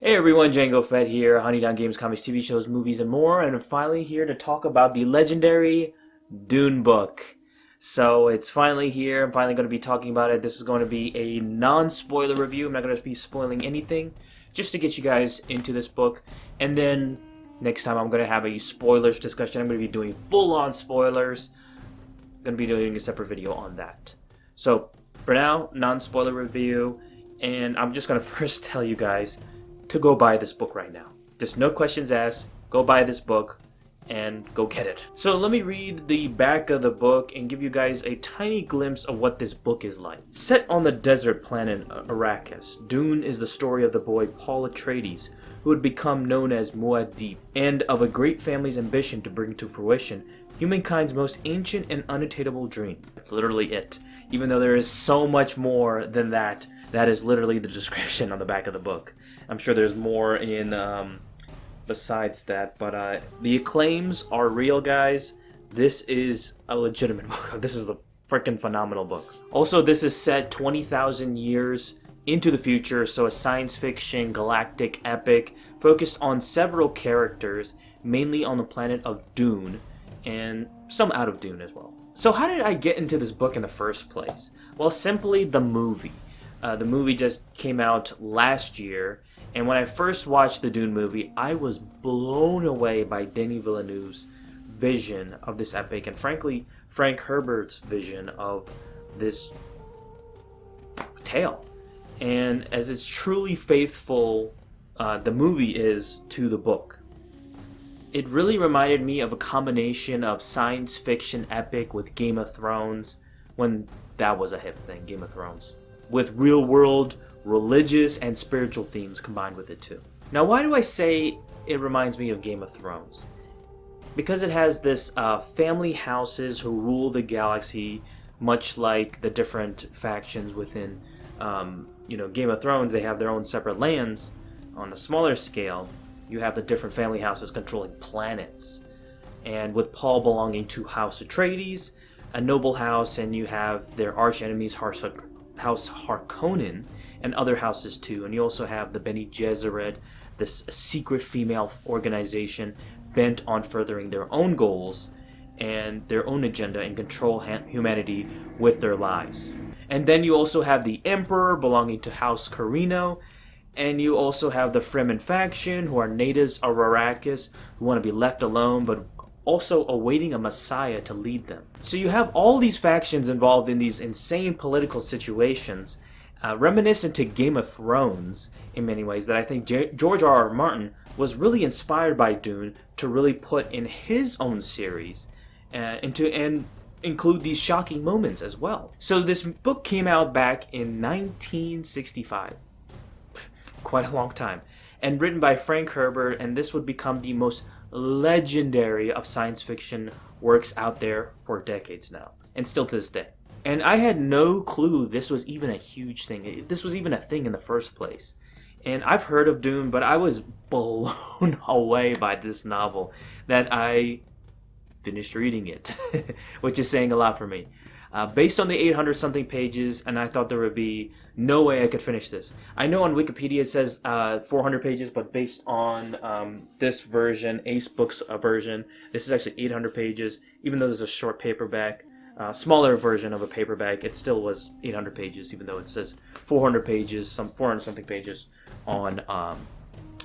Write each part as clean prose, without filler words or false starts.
Hey everyone, Django Fett here, Honey Down Games, Comics, TV shows, movies, and more, and I'm finally here to talk about the legendary Dune book. So it's finally here. I'm finally going to be talking about it. This is going to be a non-spoiler review. I'm not going to be spoiling anything, just to get you guys into this book. And then next time I'm going to have a spoilers discussion. I'm going to be doing full-on spoilers. I'm going to be doing a separate video on that. So for now, non-spoiler review, and I'm just going to first tell you guys to go buy this book right now. Just no questions asked. Go buy this book and go get it. So let me read the back of the book and give you guys a tiny glimpse of what this book is like. Set on the desert planet Arrakis, Dune is the story of the boy Paul Atreides, who would become known as Muad'Dib, and of a great family's ambition to bring to fruition humankind's most ancient and unattainable dream. That's literally it. Even though there is so much more than that, that is literally the description on the back of the book. I'm sure there's more in besides that, but the acclaims are real, guys. This is a legitimate book. This is a freaking phenomenal book. Also, this is set 20,000 years into the future, so a science fiction galactic epic focused on several characters, mainly on the planet of Dune, and some out of Dune as well. So how did I get into this book in the first place? Well, simply the movie. The movie just came out last year, and when I first watched the Dune movie, I was blown away by Denis Villeneuve's vision of this epic, and frankly, Frank Herbert's vision of this tale. And as it's truly faithful, the movie is to the book. It really reminded me of a combination of science fiction epic with Game of Thrones, when that was a hip thing, Game of Thrones, with real world, religious, and spiritual themes combined with it too. Now, why do I say it reminds me of Game of Thrones? Because it has this family houses who rule the galaxy, much like the different factions within Game of Thrones. They have their own separate lands. On a smaller scale, you have the different family houses controlling planets. And with Paul belonging to House Atreides, a noble house, and you have their arch enemies, House Harkonnen, and other houses too. And you also have the Bene Gesserit, this secret female organization bent on furthering their own goals and their own agenda and control humanity with their lives. And then you also have the Emperor belonging to House Carino, and you also have the Fremen faction, who are natives of Arrakis, who want to be left alone, but also awaiting a messiah to lead them. So you have all these factions involved in these insane political situations, reminiscent to Game of Thrones in many ways, that I think George R.R. Martin was really inspired by Dune to really put in his own series, and include these shocking moments as well. So this book came out back in 1965. Quite a long time, and written by Frank Herbert, and this would become the most legendary of science fiction works out there for decades now, and still to this day. And I had no clue this was even a huge thing. This was even a thing in the first place. And I've heard of Dune, but I was blown away by this novel that I finished reading it, which is saying a lot for me. Based on the 800 something pages, and I thought there would be no way I could finish this. I know on Wikipedia it says 400 pages, but based on this version, Ace Books version, this is actually 800 pages. Even though there's a short paperback, smaller version of a paperback, it still was 800 pages, even though it says 400 pages, some 400 something pages on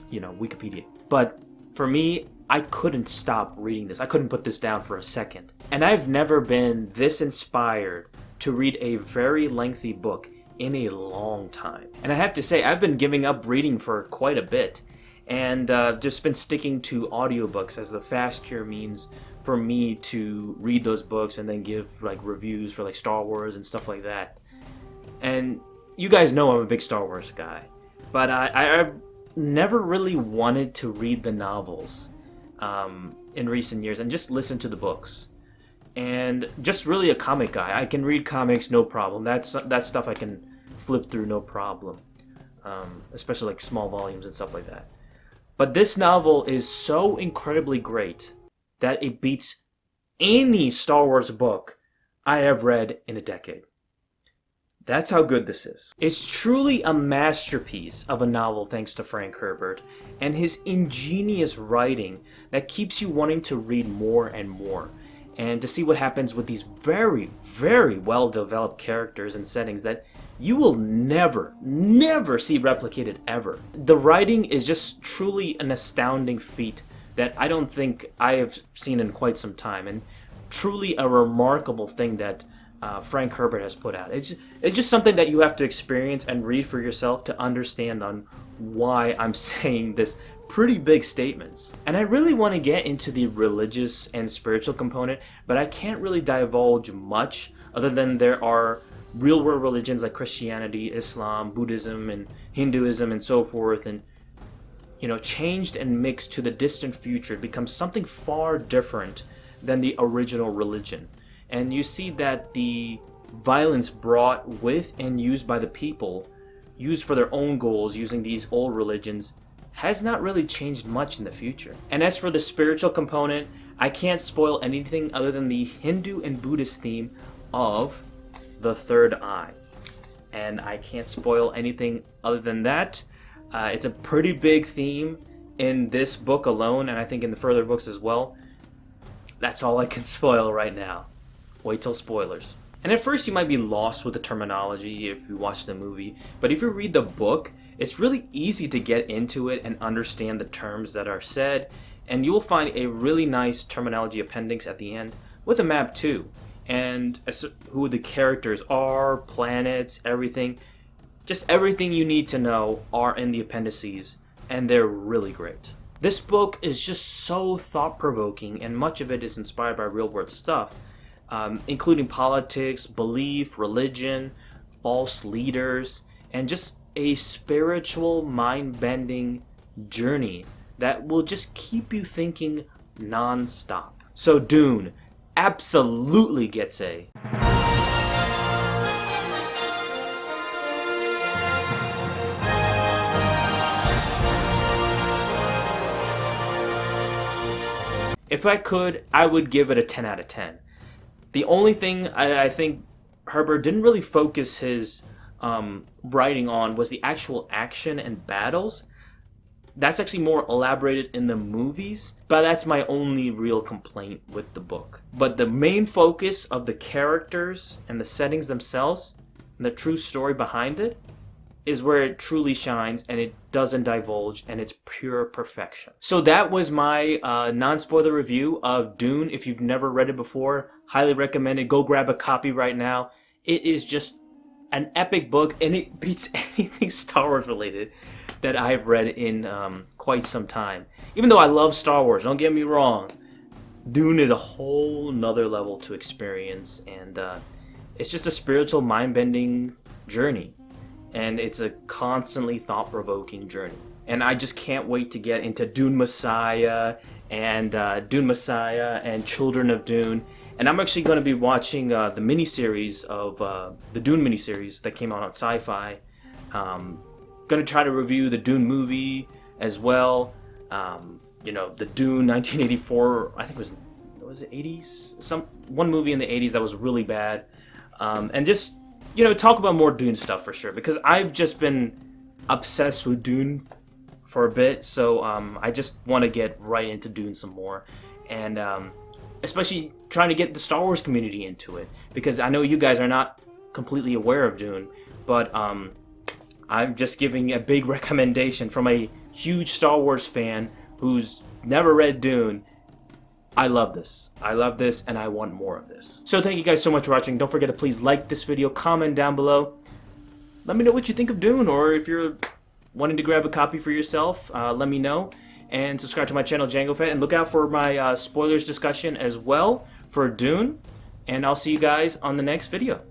Wikipedia. But for me, I couldn't stop reading this. I couldn't put this down for a second. And I've never been this inspired to read a very lengthy book in a long time. And I have to say, I've been giving up reading for quite a bit, and just been sticking to audiobooks as the faster means for me to read those books and then give reviews for Star Wars and stuff like that. And you guys know I'm a big Star Wars guy, but I've never really wanted to read the novels in recent years and just listen to the books. And just really a comic guy. I can read comics, no problem. That's stuff I can flip through, no problem. Especially small volumes and stuff like that. But this novel is so incredibly great that it beats any Star Wars book I have read in a decade. That's how good this is. It's truly a masterpiece of a novel thanks to Frank Herbert and his ingenious writing that keeps you wanting to read more and more and to see what happens with these very, very well developed characters and settings that you will never, never see replicated ever. The writing is just truly an astounding feat that I don't think I have seen in quite some time, and truly a remarkable thing that Frank Herbert has put out. It's just something that you have to experience and read for yourself to understand on why I'm saying this pretty big statements. And I really want to get into the religious and spiritual component, but I can't really divulge much other than there are real world religions like Christianity, Islam, Buddhism, and Hinduism, and so forth, and changed and mixed to the distant future, it becomes something far different than the original religion. And you see that the violence brought with and used by the people, used for their own goals using these old religions, has not really changed much in the future. And as for the spiritual component, I can't spoil anything other than the Hindu and Buddhist theme of the third eye. And I can't spoil anything other than that. It's a pretty big theme in this book alone, and I think in the further books as well. That's all I can spoil right now. Wait till spoilers. And at first you might be lost with the terminology if you watch the movie, but if you read the book, it's really easy to get into it and understand the terms that are said, and you will find a really nice terminology appendix at the end with a map too, and who the characters are, planets, everything. Just everything you need to know are in the appendices, and they're really great. This book is just so thought-provoking, and much of it is inspired by real-world stuff, including politics, belief, religion, false leaders, and just a spiritual, mind-bending journey that will just keep you thinking non-stop. So Dune absolutely gets a... If I could, I would give it a 10 out of 10. The only thing I think Herbert didn't really focus his writing on was the actual action and battles. That's actually more elaborated in the movies, but that's my only real complaint with the book. But the main focus of the characters and the settings themselves, and the true story behind it, is where it truly shines, and it doesn't divulge, and it's pure perfection. So that was my non-spoiler review of Dune. If you've never read it before, highly recommend it. Go grab a copy right now. It is just an epic book, and it beats anything Star Wars related that I've read in quite some time. Even though I love Star Wars, don't get me wrong, Dune is a whole nother level to experience, and it's just a spiritual, mind-bending journey. And it's a constantly thought-provoking journey. And I just can't wait to get into Dune Messiah and Children of Dune. And I'm actually going to be watching the miniseries of the Dune miniseries that came out on Sci-Fi. Going to try to review the Dune movie as well. The Dune 1984. I think was it 80s? One movie in the 80s that was really bad. And just talk about more Dune stuff for sure, because I've just been obsessed with Dune for a bit, so I just want to get right into Dune some more, and especially trying to get the Star Wars community into it, because I know you guys are not completely aware of Dune, but I'm just giving a big recommendation from a huge Star Wars fan who's never read Dune. I love this, and I want more of this. So thank you guys so much for watching. Don't forget to please like this video, comment down below. Let me know what you think of Dune, or if you're wanting to grab a copy for yourself, let me know. And subscribe to my channel, Django Fett, and look out for my spoilers discussion as well for Dune. And I'll see you guys on the next video.